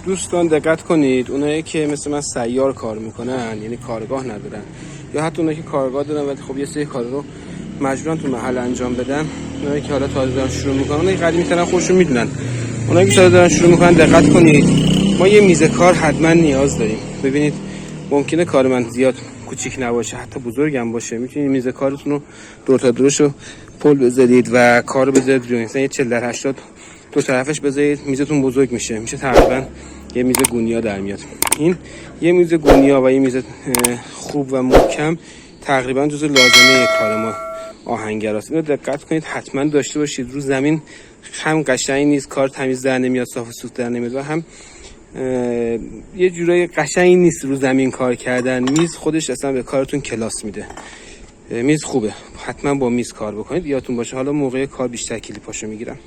دوستان دقت کنید، اونایی که مثل من سیار کار میکنن، یعنی کارگاه ندارن، یا حتی اونایی که کارگاه دارن ولی خب یه سری کارا رو مجبورن تو محل انجام بدن، اونایی که حالا تازه دارن شروع میکنن، اونایی قدیمی ترن خودشون میدونن، اونایی که تازه دارن شروع میکنن دقت کنید، ما یه میز کار حتما نیاز داریم. ببینید ممکنه کار من زیاد کوچیک نباشه، حتی بزرگم باشه، میتونید میز کارتون رو دور تا دورشو پل بذارید و کارو بذارید روی مثلا یه 40 در 80 دو طرفش بذارید، میزتون بزرگ میشه تقریبا یه میز گونیا در میاد. این یه میز گونیا و یه میز خوب و محکم تقریبا جزو لازمه کار ما آهنگراست. اینو دقت کنید حتما داشته باشید. رو زمین هم قشنگ نیست، کار تمیز در نمیاد، صاف و سوت در نمیاد و هم یه جورای قشنگ نیست رو زمین کار کردن. میز خودش اصلا به کارتون کلاس میده. میز خوبه، حتما با میز کار بکنید. یادتون باشه حالا موقع کار بیشتر کلیپاشو میگیرم.